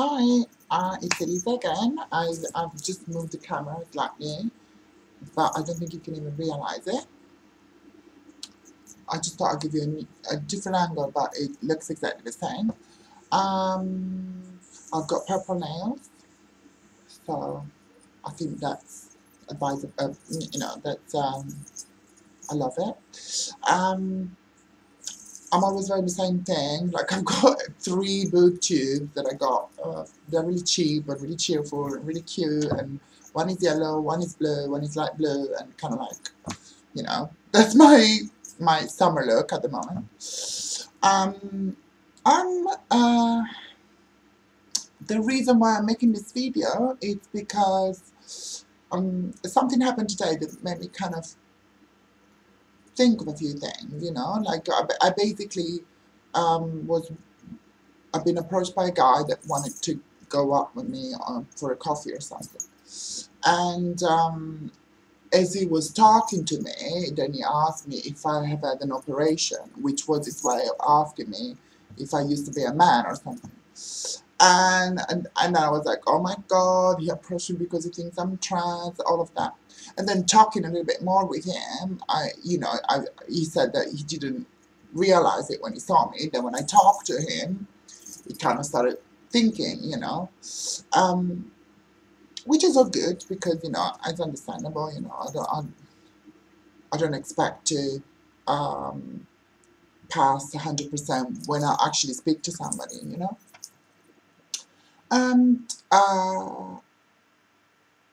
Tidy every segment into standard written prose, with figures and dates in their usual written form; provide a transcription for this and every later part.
Hi, it's Elisa again. I've just moved the camera slightly, but I don't think you can even realize it. I just thought I'd give you a different angle, but it looks exactly the same. I've got purple nails, so I think that's advisable. I love it. I'm always wearing the same thing. Like I've got three boob tubes that I got. They're really cheap but really cheerful and really cute. And one is yellow, one is blue, one is light blue, and kind of like, that's my summer look at the moment. Um, I'm The reason why I'm making this video is because something happened today that made me kind of think of a few things. Like I basically was I've been approached by a guy that wanted to go out with me for a coffee or something. And as he was talking to me, then he asked me if I have had an operation, which was his way of asking me if I used to be a man or something. And I was like, oh my God, he approached me because he thinks I'm trans, all of that. And then talking a little bit more with him, he said that he didn't realize it when he saw me. Then when I talked to him, he kind of started thinking, which is all good because it's understandable. I don't expect to pass 100% when I actually speak to somebody. And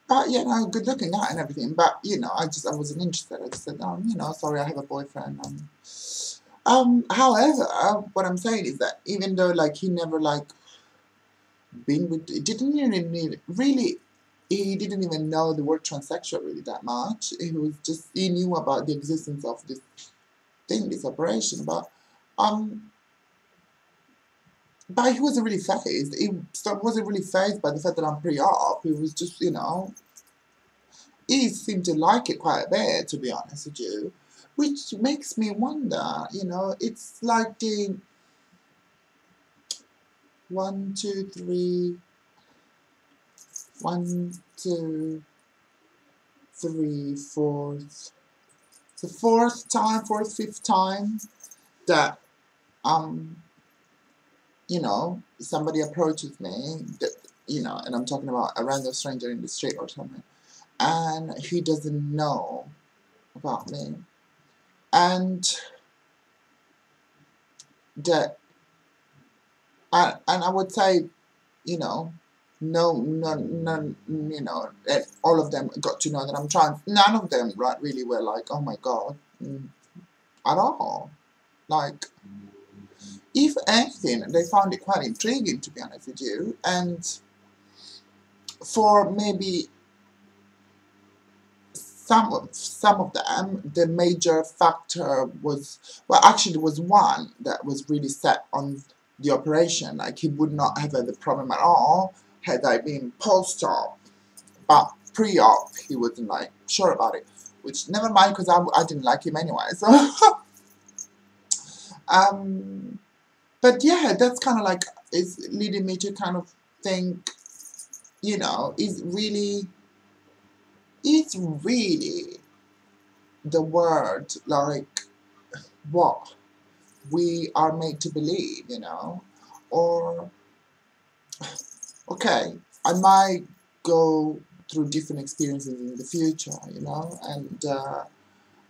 but good looking guy and everything. But I wasn't interested. I just said, sorry, I have a boyfriend. However, what I'm saying is that even though like he never like been with, it didn't even need really. He didn't even know the word transsexual really that much. He knew about the existence of this thing, this operation, but he wasn't really phased. Wasn't really phased by the fact that I'm pre-op. He was just, he seemed to like it quite a bit, to be honest with you, which makes me wonder, it's like the 1, 2, 3, 1, 2, 3, 4. It's the fifth time that somebody approaches me that and I'm talking about a random stranger in the street or something, and he doesn't know about me, and that and I would say, no, that all of them got to know that I'm trans. None of them really were like, oh my God, at all. Like, if anything, they found it quite intriguing, to be honest with you. And for maybe some of them, the major factor was, well, actually, there was one that was really set on the operation. Like, he would not have had the problem at all had I been post-op. But pre-op, he wasn't like sure about it. Which, never mind, because I didn't like him anyway. So, but yeah, that's kind of like, it's leading me to kind of think, is really the word like what we are made to believe, or okay, I might go through different experiences in the future,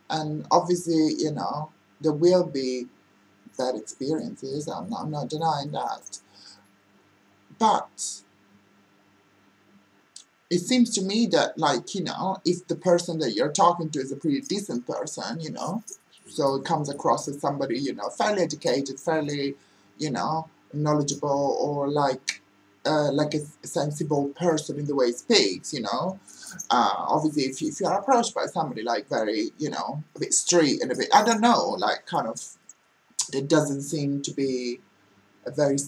and obviously, there will be bad experiences. I'm not denying that, but it seems to me that, like, if the person that you're talking to is a pretty decent person, so it comes across as somebody, fairly educated, fairly, knowledgeable, or like a sensible person in the way he speaks, obviously if you are approached by somebody like very, a bit street and a bit, I don't know, like kind of, it doesn't seem to be a very,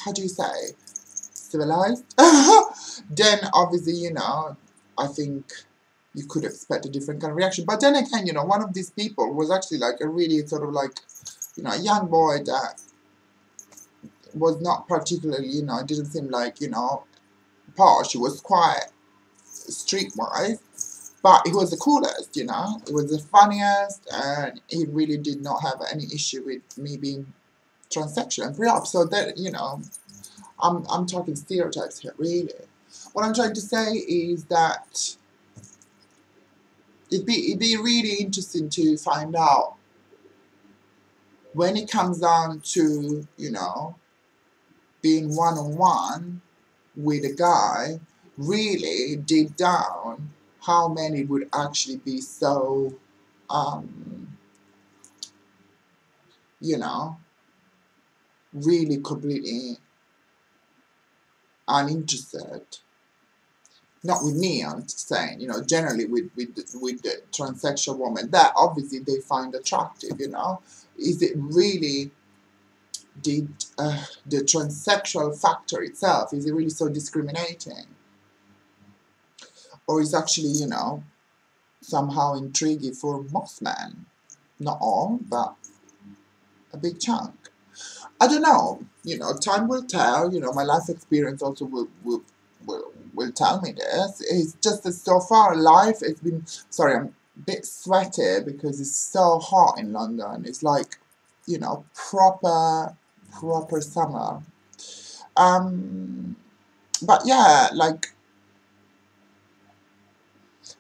how do you say, civilized, then obviously, I think you could expect a different kind of reaction. But then again, one of these people was actually like a really sort of like you know, a young boy that was not particularly, you know, didn't seem like, you know, posh. He was quite streetwise, but he was the coolest, you know. He was the funniest, and he really did not have any issue with me being transsexual and pre-op. So that, you know, I'm talking stereotypes here, really. What I'm trying to say is that it'd be really interesting to find out when it comes down to, you know, being one-on-one with a guy, really deep down, how many would actually be so, you know, really completely uninterested. Not with me, I'm saying, you know, generally with the transsexual woman, that obviously they find attractive, you know. Is it really the transsexual factor itself, is it really so discriminating? Or is actually, you know, somehow intriguing for most men? Not all, but a big chunk. I don't know. You know, time will tell. You know, my life experience also will tell me this. It's just that so far life has been. Sorry, I'm a bit sweaty because it's so hot in London. It's like, you know, proper summer. Um, but yeah, like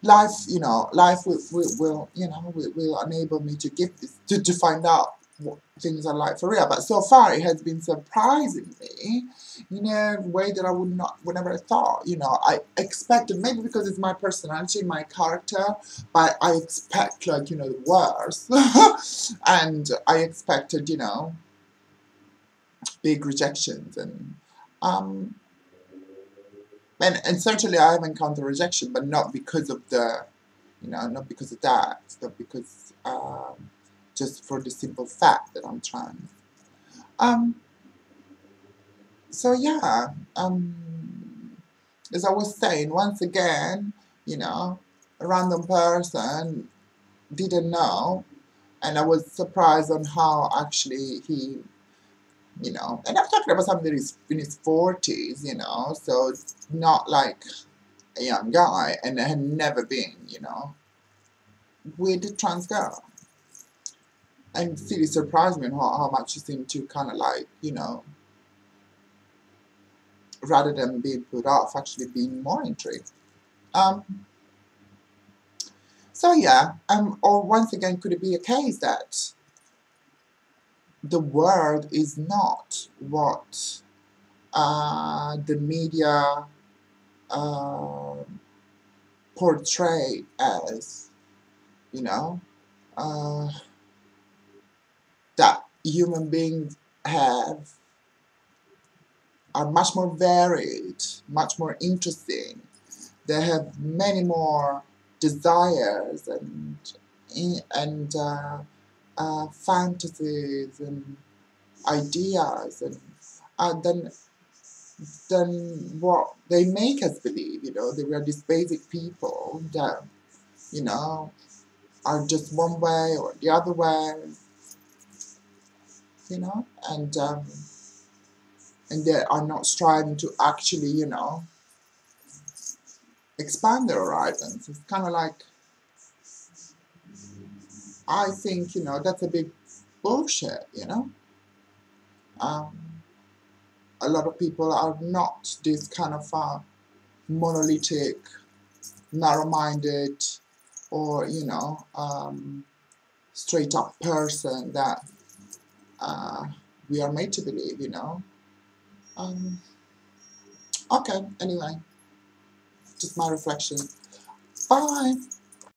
life, you know, life will you know, will enable me to give this to find out what things are like for real. But so far it has been surprising me in a way that I would never have thought. You know, I expected, maybe because it's my personality, my character, but I expect, like, you know, the worst. And I expected, you know, big rejections um and certainly I have encountered rejection, but not because of the, you know, not because of that, not because, just for the simple fact that I'm trans. Um, so yeah, as I was saying, once again, you know, a random person didn't know, and I was surprised on how actually he, you know, and I'm talking about somebody that is in his 40s, you know, so it's not like a young guy, and had never been, you know, with a trans girl. And it really surprised me how much he seemed to kind of like, you know, rather than being put off, actually being more intrigued. Um, so yeah, or once again, could it be a case that the world is not what the media uh, portray as, you know, uh, that human beings have are much more varied, much more interesting. They have many more desires and fantasies and ideas and than what they make us believe. You know, they were these basic people that, you know, are just one way or the other way. You know, and they are not striving to actually, you know, expand their horizons. It's kind of like, I think, you know, that's a big bullshit, you know. Um, a lot of people are not this kind of monolithic, narrow-minded, or, you know, straight-up person that uh, we are made to believe, you know. Um, okay, anyway, just my reflection. Bye.